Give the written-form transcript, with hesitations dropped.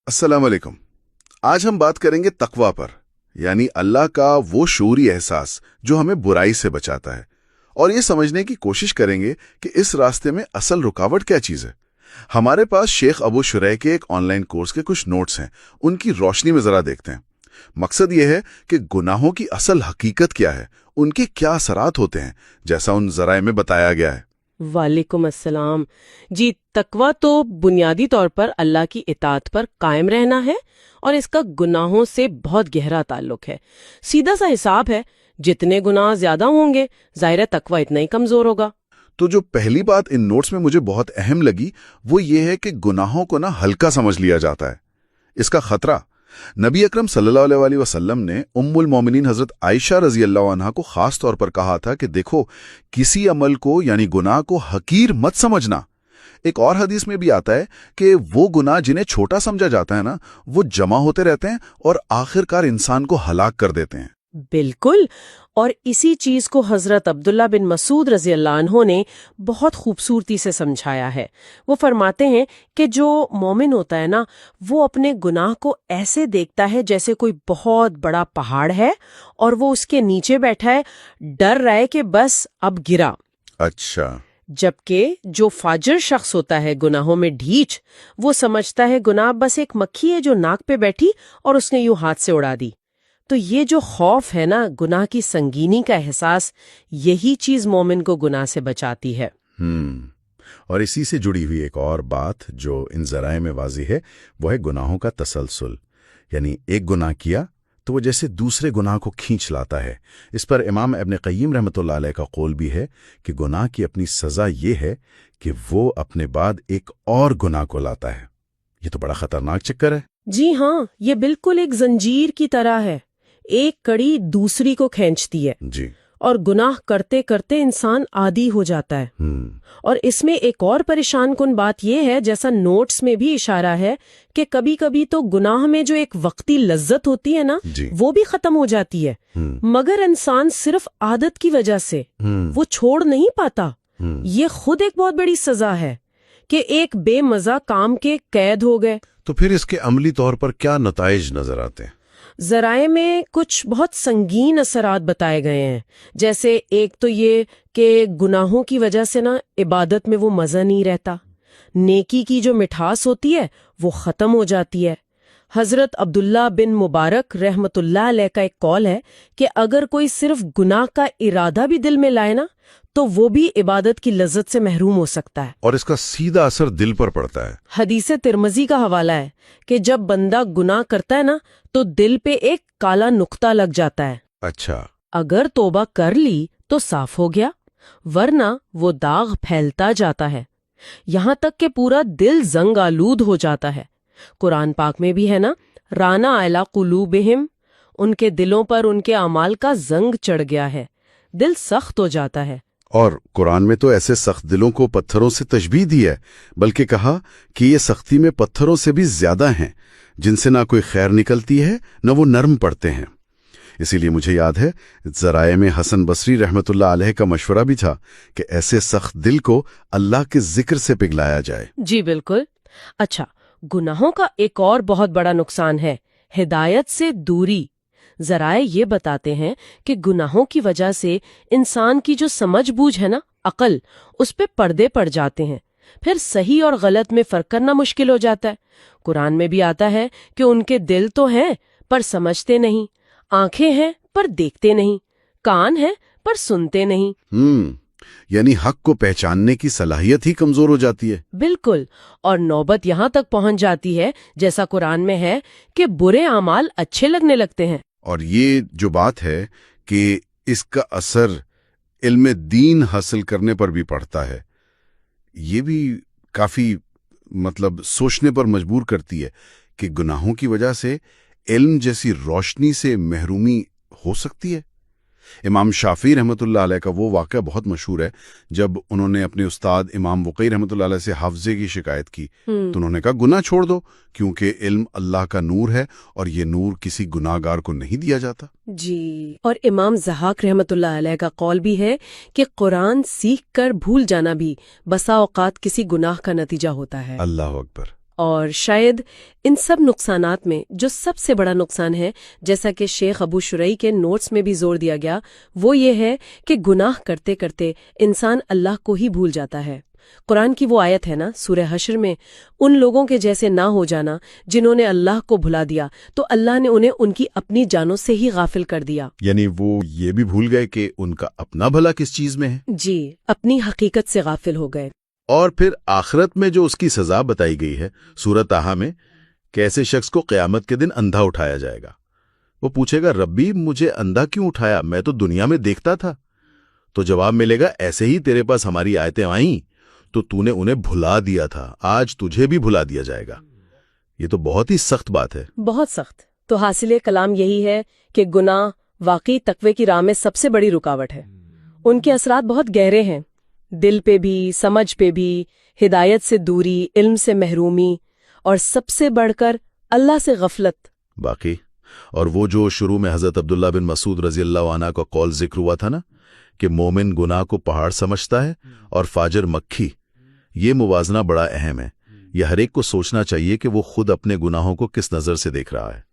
अस्सलाम वालेकुम। आज हम बात करेंगे तकवा पर, यानी अल्लाह का वो शऊरी एहसास जो हमें बुराई से बचाता है, और ये समझने की कोशिश करेंगे कि इस रास्ते में असल रुकावट क्या चीज़ है। हमारे पास शेख अबू शुरैह के एक ऑनलाइन कोर्स के कुछ नोट्स हैं, उनकी रोशनी में ज़रा देखते हैं। मकसद ये है कि गुनाहों की असल हकीकत क्या है, उनके क्या असरात होते हैं, जैसा उन ज़राए में बताया गया है। वालेकुम अस्सलाम जी। तकवा तो बुनियादी तौर पर अल्लाह की इताअत पर कायम रहना है और इसका गुनाहों से बहुत गहरा ताल्लुक है। सीधा सा हिसाब है, जितने गुनाह ज्यादा होंगे जाहिर है तकवा इतना ही कमजोर होगा। तो जो पहली बात इन नोट्स में मुझे बहुत अहम लगी वो ये है कि गुनाहों को ना हल्का समझ लिया जाता है। इसका खतरा, नबी अकरम सल्लल्लाहु अलैहि वसल्लम ने उम्मुल मोमिनीन हजरत आयशा रजी अल्लाह अन्हा को खास तौर पर कहा था कि देखो, किसी अमल को यानी गुनाह को हकीर मत समझना। एक और हदीस में भी आता है कि वो गुनाह जिन्हें छोटा समझा जाता है ना, वो जमा होते रहते हैं और आखिरकार इंसान को हलाक कर देते हैं। बिल्कुल, और इसी चीज को हजरत अब्दुल्ला बिन मसूद रजी अल्लाह अन्हो ने बहुत खूबसूरती से समझाया है। वो फरमाते हैं कि जो मोमिन होता है ना, वो अपने गुनाह को ऐसे देखता है जैसे कोई बहुत बड़ा पहाड़ है और वो उसके नीचे बैठा है, डर रहा है कि बस अब गिरा। अच्छा। जबकि जो फाजिर शख्स होता है गुनाहों में ढीठ, वो समझता है गुनाह बस एक मक्खी है जो नाक पे बैठी और उसने यूं हाथ से उड़ा दी। तो ये जो खौफ है ना, गुनाह की संगीनी का एहसास, यही चीज मोमिन को गुनाह से बचाती है। और इसी से जुड़ी हुई एक और बात जो इन ज़राए में वाज़ी है, वो है गुनाहों का तसलसल। यानी एक गुनाह किया तो वो जैसे दूसरे गुनाह को खींच लाता है। इस पर इमाम इब्न क़य्यिम रहमतुल्लाह अलैह का कौल भी है कि गुनाह की अपनी सज़ा ये है कि वो अपने बाद एक और गुनाह को लाता है। ये तो बड़ा खतरनाक चक्कर है। जी हाँ, ये बिल्कुल एक जंजीर की तरह है, एक कड़ी दूसरी को खींचती है जी। और गुनाह करते करते इंसान आदी हो जाता है। और इसमें एक और परेशान कुन बात यह है, जैसा नोट्स में भी इशारा है, कि कभी कभी तो गुनाह में जो एक वक्ती लज्जत होती है ना, वो भी खत्म हो जाती है, मगर इंसान सिर्फ आदत की वजह से वो छोड़ नहीं पाता। ये खुद एक बहुत बड़ी सजा है कि एक बेमजा काम के कैद हो गए। तो फिर इसके अमली तौर पर क्या नताइज नजर आते हैं? ज़राए में कुछ बहुत संगीन असरात बताए गए हैं। जैसे एक तो ये कि गुनाहों की वजह से ना इबादत में वो मज़ा नहीं रहता, नेकी की जो मिठास होती है वो ख़त्म हो जाती है। हज़रत अब्दुल्ला बिन मुबारक रहमतुल्लाह अलैह का एक कौल है कि अगर कोई सिर्फ गुनाह का इरादा भी दिल में लाए ना, तो वो भी इबादत की लज्जत से महरूम हो सकता है। और इसका सीधा असर दिल पर पड़ता है। हदीस तिरमिज़ी का हवाला है कि जब बंदा गुनाह करता है ना, तो दिल पे एक काला नुक्ता लग जाता है। अच्छा। अगर तौबा कर ली तो साफ हो गया, वरना वो दाग फैलता जाता है, यहाँ तक कि पूरा दिल जंग आलूद हो जाता है। कुरान पाक में भी है ना, राना अला कुलूबिहिम, उनके दिलों पर उनके अमाल का जंग चढ़ गया है, दिल सख्त हो जाता है। और कुरान में तो ऐसे सख्त दिलों को पत्थरों से तशबीह दी है, बल्कि कहा कि ये सख्ती में पत्थरों से भी ज्यादा हैं, जिनसे ना कोई खैर निकलती है न वो नरम पड़ते हैं। इसीलिए मुझे याद है ज़राए में हसन बसरी रहमतुल्लाह अलैह का मशवरा भी था कि ऐसे सख्त दिल को अल्लाह के जिक्र से पिघलाया जाए। जी बिल्कुल। अच्छा, गुनाहों का एक और बहुत बड़ा नुकसान है हिदायत से दूरी। ज़राए ये बताते हैं कि गुनाहों की वजह से इंसान की जो समझ बूझ है ना, अकल, उस पे पर्दे पड़ जाते हैं, फिर सही और गलत में फर्क करना मुश्किल हो जाता है। कुरान में भी आता है कि उनके दिल तो हैं पर समझते नहीं, आंखें हैं पर देखते नहीं, कान हैं पर सुनते नहीं। यानी हक को पहचानने की सलाहियत ही कमजोर हो जाती है। बिल्कुल। और नौबत यहाँ तक पहुंच जाती है, जैसा कुरान में है, कि बुरे अमाल अच्छे लगने लगते हैं। और ये जो बात है कि इसका असर इल्म दीन हासिल करने पर भी पड़ता है, ये भी काफी सोचने पर मजबूर करती है कि गुनाहों की वजह से इल्म जैसी रोशनी से महरूमी हो सकती है। इमाम शाफी रहमतुल्लाह अलैह का वो वाक़या बहुत मशहूर है, जब उन्होंने अपने उस्ताद इमाम वक़ी रहमतुल्लाह अलैह से हाफ़ज़े की शिकायत की, तो उन्होंने कहा गुनाह छोड़ दो, क्योंकि इल्म अल्लाह का नूर है और ये नूर किसी गुनाहगार को नहीं दिया जाता। जी। और इमाम ज़हाक रहमतुल्लाह अलैह का कौल भी है कि कुरान सीख कर भूल जाना भी बसा औकात किसी गुनाह का नतीजा होता है। अल्लाह अकबर। اور شاید ان سب نقصانات میں جو سب سے بڑا نقصان ہے، جیسا کہ شیخ ابو شرعی کے نوٹس میں بھی زور دیا گیا، وہ یہ ہے کہ گناہ کرتے کرتے انسان اللہ کو ہی بھول جاتا ہے۔ قرآن کی وہ آیت ہے نا سورہ حشر میں، ان لوگوں کے جیسے نہ ہو جانا جنہوں نے اللہ کو بھلا دیا تو اللہ نے انہیں ان کی اپنی جانوں سے ہی غافل کر دیا۔ یعنی وہ یہ بھی بھول گئے کہ ان کا اپنا بھلا کس چیز میں ہے؟ جی، اپنی حقیقت سے غافل ہو گئے۔ اور پھر آخرت میں جو اس کی سزا بتائی گئی ہے سورۃ طٰہٰ میں، کہ ایسے شخص کو قیامت کے دن اندھا اٹھایا جائے گا۔ وہ پوچھے گا ربی مجھے اندھا کیوں اٹھایا، میں تو دنیا میں دیکھتا تھا۔ تو جواب ملے گا ایسے ہی تیرے پاس ہماری آیتیں آئیں تو تو نے انہیں بھلا دیا تھا، آج تجھے بھی بھلا دیا جائے گا۔ یہ تو بہت ہی سخت بات ہے۔ بہت سخت۔ تو حاصل کلام یہی ہے کہ گناہ واقعی تقوی کی راہ میں سب سے بڑی رکاوٹ ہے۔ ان کے اثرات بہت گہرے ہیں، دل پہ بھی، سمجھ پہ بھی، ہدایت سے دوری، علم سے محرومی، اور سب سے بڑھ کر اللہ سے غفلت۔ باقی اور وہ جو شروع میں حضرت عبداللہ بن مسعود رضی اللہ عنہ کا قول ذکر ہوا تھا نا کہ مومن گناہ کو پہاڑ سمجھتا ہے اور فاجر مکھی، یہ موازنہ بڑا اہم ہے۔ یہ ہر ایک کو سوچنا چاہیے کہ وہ خود اپنے گناہوں کو کس نظر سے دیکھ رہا ہے۔